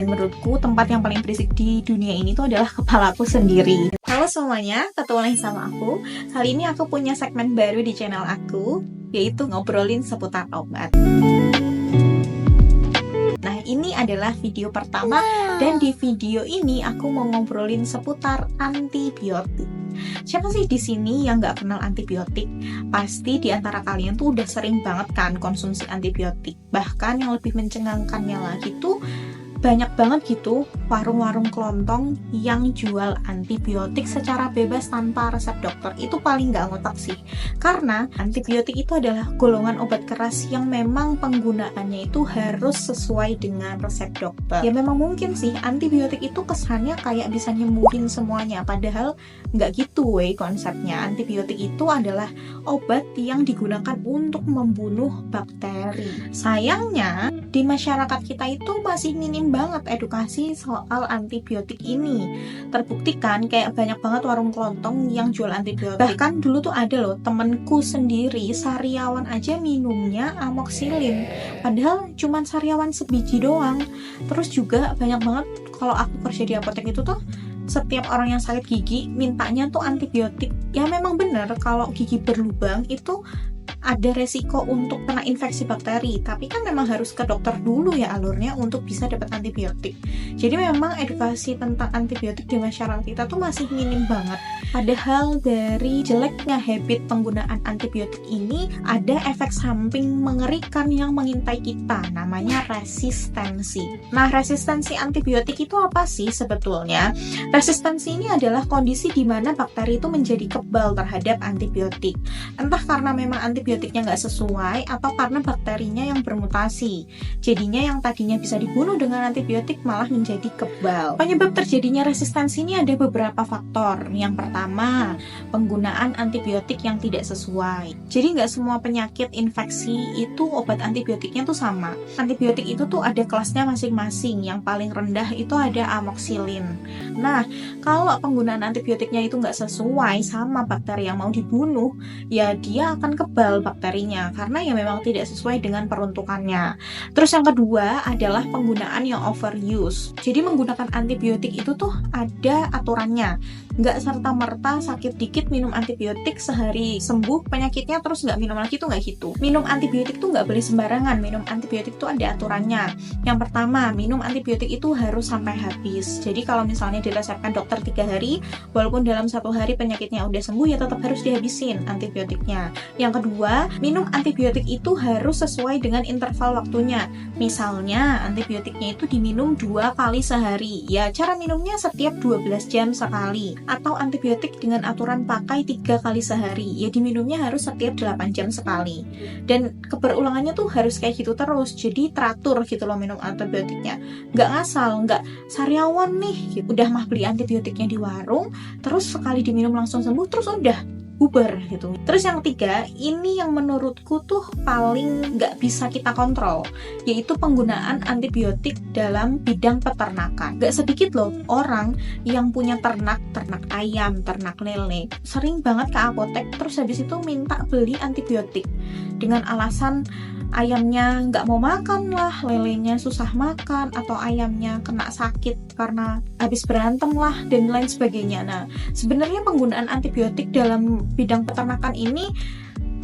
Menurutku tempat yang paling berisik di dunia ini tuh adalah kepalaku sendiri. Halo semuanya, ketemu lagi sama aku. Kali ini aku punya segmen baru di channel aku, yaitu ngobrolin seputar obat. Nah, ini adalah video pertama dan di video ini aku mau ngobrolin seputar antibiotik. Siapa sih di sini yang nggak kenal antibiotik? Pasti di antara kalian tuh udah sering banget kan konsumsi antibiotik. Bahkan yang lebih mencengangkannya lagi tuh banyak banget gitu warung-warung kelontong yang jual antibiotik secara bebas tanpa resep dokter. Itu paling nggak ngotak sih, karena antibiotik itu adalah golongan obat keras yang memang penggunaannya itu harus sesuai dengan resep dokter. Ya memang mungkin sih antibiotik itu kesannya kayak bisa nyembuhin semuanya, padahal nggak gitu konsepnya. Antibiotik itu adalah obat yang digunakan untuk membunuh bakteri. Sayangnya di masyarakat kita itu masih minim banget edukasi soal antibiotik ini. Terbuktikan kayak banyak banget warung kelontong yang jual antibiotik. Bahkan dulu tuh ada loh temenku sendiri, sariawan aja minumnya amoxicillin, padahal cuman sariawan sebiji doang. Terus juga banyak banget kalau aku kerja di apotek itu tuh setiap orang yang sakit gigi mintanya tuh antibiotik. Ya memang bener kalau gigi berlubang itu ada resiko untuk kena infeksi bakteri, tapi kan memang harus ke dokter dulu ya alurnya untuk bisa dapat antibiotik. Jadi memang edukasi tentang antibiotik di masyarakat kita tuh masih minim banget. Padahal dari jeleknya habit penggunaan antibiotik ini ada efek samping mengerikan yang mengintai kita, namanya resistensi. Nah, resistensi antibiotik itu apa sih sebetulnya? Resistensi ini adalah kondisi di mana bakteri itu menjadi kebal terhadap antibiotik. Entah karena memang antibiotiknya nggak sesuai atau karena bakterinya yang bermutasi. Jadinya yang tadinya bisa dibunuh dengan antibiotik malah menjadi kebal. Penyebab terjadinya resistensi ini ada beberapa faktor. Yang pertama, penggunaan antibiotik yang tidak sesuai. Jadi nggak semua penyakit infeksi itu obat antibiotiknya tuh sama. Antibiotik itu tuh ada kelasnya masing-masing. Yang paling rendah itu ada amoxicillin. Nah, kalau penggunaan antibiotiknya itu nggak sesuai sama bakteri yang mau dibunuh, ya dia akan kebal bakterinya karena ya memang tidak sesuai dengan peruntukannya. Terus yang kedua adalah penggunaan yang overuse. Jadi menggunakan antibiotik itu tuh ada aturannya. Nggak serta-merta sakit dikit minum antibiotik sehari sembuh penyakitnya terus nggak minum lagi, tuh nggak gitu. Minum antibiotik tuh nggak boleh sembarangan. Minum antibiotik tuh ada aturannya. Yang pertama, minum antibiotik itu harus sampai habis. Jadi kalau misalnya diresepkan dokter 3 hari, walaupun dalam 1 hari penyakitnya udah sembuh, ya tetap harus dihabisin antibiotiknya. Yang kedua, minum antibiotik itu harus sesuai dengan interval waktunya. Misalnya antibiotiknya itu diminum 2 kali sehari, ya cara minumnya setiap 12 jam sekali. Atau antibiotik dengan aturan pakai 3 kali sehari, ya diminumnya harus setiap 8 jam sekali. Dan keberulangannya tuh harus kayak gitu terus, jadi teratur gitu loh minum antibiotiknya. Nggak ngasal, nggak sariawan nih gitu. Udah mah beli antibiotiknya di warung, terus sekali diminum langsung sembuh, terus udah bubar gitu. Terus yang ketiga, ini yang menurutku tuh paling nggak bisa kita kontrol, yaitu penggunaan antibiotik dalam bidang peternakan. Nggak sedikit loh orang yang punya ternak ayam, ternak lele, sering banget ke apotek terus habis itu minta beli antibiotik dengan alasan ayamnya nggak mau makan lah, lelenya susah makan, atau ayamnya kena sakit karena habis berantem lah, dan lain sebagainya. Nah, sebenarnya penggunaan antibiotik dalam bidang peternakan ini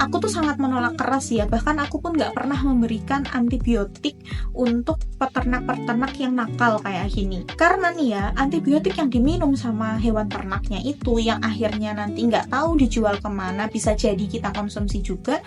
aku tuh sangat menolak keras ya. Bahkan aku pun nggak pernah memberikan antibiotik untuk peternak-peternak yang nakal kayak gini. Karena nih ya, antibiotik yang diminum sama hewan ternaknya itu yang akhirnya nanti nggak tahu dijual kemana, bisa jadi kita konsumsi juga,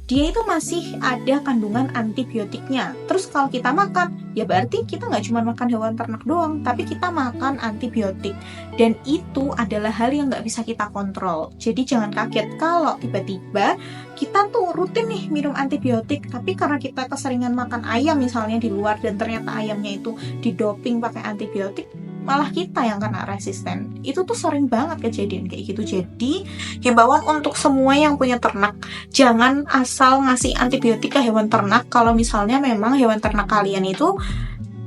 dia itu masih ada kandungan antibiotiknya. Terus kalau kita makan, ya berarti kita nggak cuma makan hewan ternak doang, tapi kita makan antibiotik. Dan itu adalah hal yang nggak bisa kita kontrol. Jadi jangan kaget kalau tiba-tiba kita tuh rutin nih minum antibiotik, tapi karena kita keseringan makan ayam misalnya di luar dan ternyata ayamnya itu didoping pakai antibiotik, malah kita yang kena resisten. Itu tuh sering banget kejadian kayak gitu. Jadi himbauan untuk semua yang punya ternak, jangan asal ngasih antibiotik ke hewan ternak kalau misalnya memang hewan ternak kalian itu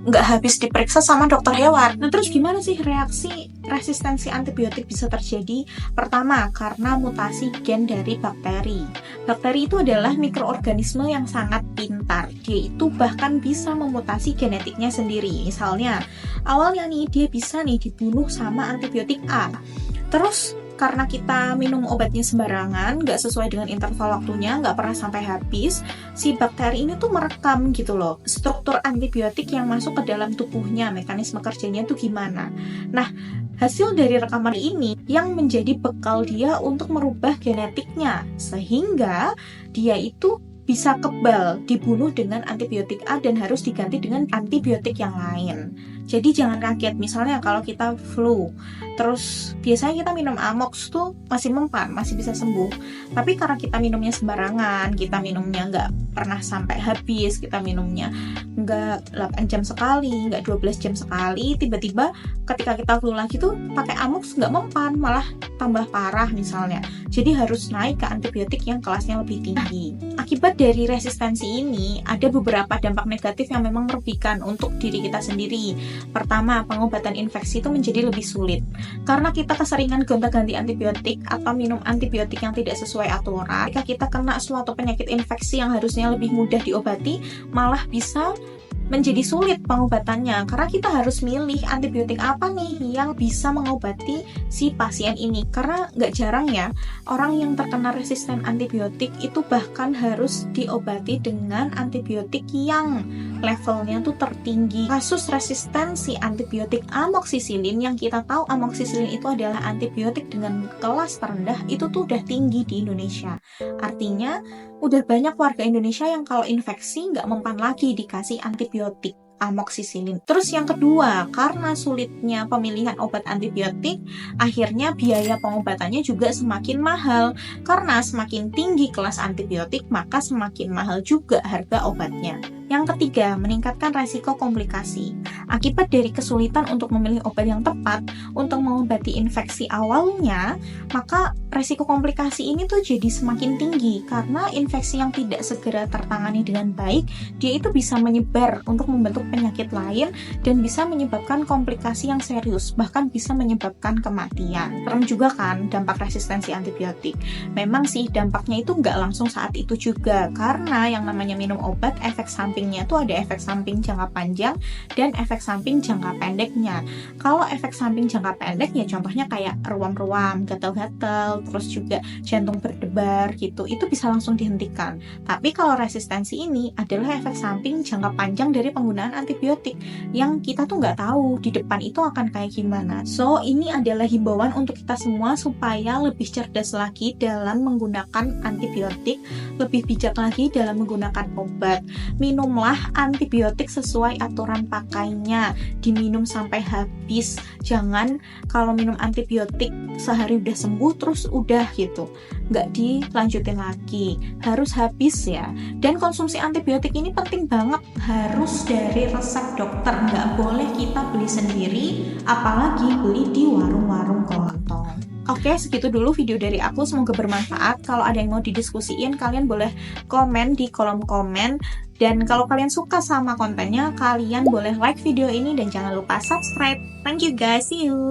nggak habis diperiksa sama dokter hewan. Nah, terus gimana sih reaksi resistensi antibiotik bisa terjadi? Pertama, karena mutasi gen dari bakteri. Bakteri itu adalah mikroorganisme yang sangat pintar. Dia itu bahkan bisa memutasi genetiknya sendiri. Misalnya, awalnya nih dia bisa nih dibunuh sama antibiotik A. Terus karena kita minum obatnya sembarangan, nggak sesuai dengan interval waktunya, nggak pernah sampai habis, si bakteri ini tuh merekam gitu loh, struktur antibiotik yang masuk ke dalam tubuhnya, mekanisme kerjanya tuh gimana. Nah, hasil dari rekaman ini yang menjadi bekal dia untuk merubah genetiknya, sehingga dia itu bisa kebal dibunuh dengan antibiotik A dan harus diganti dengan antibiotik yang lain. Jadi jangan kaget, misalnya kalau kita flu, terus biasanya kita minum Amox tuh masih mempan, masih bisa sembuh. Tapi karena kita minumnya sembarangan, kita minumnya nggak pernah sampai habis, kita minumnya nggak 8 jam sekali, nggak 12 jam sekali, tiba-tiba ketika kita flu lagi tuh pakai Amox nggak mempan, malah tambah parah misalnya. Jadi harus naik ke antibiotik yang kelasnya lebih tinggi. Akibat dari resistensi ini, ada beberapa dampak negatif yang memang merugikan untuk diri kita sendiri. Pertama, pengobatan infeksi itu menjadi lebih sulit. Karena kita keseringan gonta-ganti antibiotik atau minum antibiotik yang tidak sesuai aturan, jika kita kena suatu penyakit infeksi yang harusnya lebih mudah diobati, malah bisa menjadi sulit pengobatannya, karena kita harus milih antibiotik apa nih yang bisa mengobati si pasien ini. Karena nggak jarang ya, orang yang terkena resisten antibiotik itu bahkan harus diobati dengan antibiotik yang levelnya tuh tertinggi. Kasus resistensi antibiotik amoksisilin, yang kita tahu amoksisilin itu adalah antibiotik dengan kelas terendah, itu tuh udah tinggi di Indonesia. Artinya udah banyak warga Indonesia yang kalau infeksi nggak mempan lagi dikasih antibiotik amoksisilin. Terus yang kedua, karena sulitnya pemilihan obat antibiotik, akhirnya biaya pengobatannya juga semakin mahal. Karena semakin tinggi kelas antibiotik, maka semakin mahal juga harga obatnya. Yang ketiga, meningkatkan resiko komplikasi. Akibat dari kesulitan untuk memilih obat yang tepat untuk mengobati infeksi awalnya, maka resiko komplikasi ini tuh jadi semakin tinggi, karena infeksi yang tidak segera tertangani dengan baik, dia itu bisa menyebar untuk membentuk penyakit lain dan bisa menyebabkan komplikasi yang serius, bahkan bisa menyebabkan kematian. Serem juga kan dampak resistensi antibiotik. Memang sih dampaknya itu nggak langsung saat itu juga, karena yang namanya minum obat, efek sampingnya tuh ada efek samping jangka panjang dan efek samping jangka pendeknya. Kalau efek samping jangka pendek ya contohnya kayak ruam-ruam, gatal-gatal, terus juga jantung berdebar gitu, itu bisa langsung dihentikan. Tapi kalau resistensi ini adalah efek samping jangka panjang dari penggunaan antibiotik yang kita tuh nggak tahu di depan itu akan kayak gimana. So, ini adalah himbauan untuk kita semua supaya lebih cerdas lagi dalam menggunakan antibiotik, lebih bijak lagi dalam menggunakan obat. Minumlah antibiotik sesuai aturan pakainya, diminum sampai habis. Jangan kalau minum antibiotik sehari udah sembuh terus udah gitu, nggak dilanjutin lagi, harus habis ya. Dan konsumsi antibiotik ini penting banget, harus dari resep dokter, nggak boleh kita beli sendiri, apalagi beli di warung-warung kelontong. Oke, segitu dulu video dari aku, semoga bermanfaat. Kalau ada yang mau didiskusiin, kalian boleh komen di kolom komen. Dan kalau kalian suka sama kontennya, kalian boleh like video ini dan jangan lupa subscribe. Thank you guys, see you!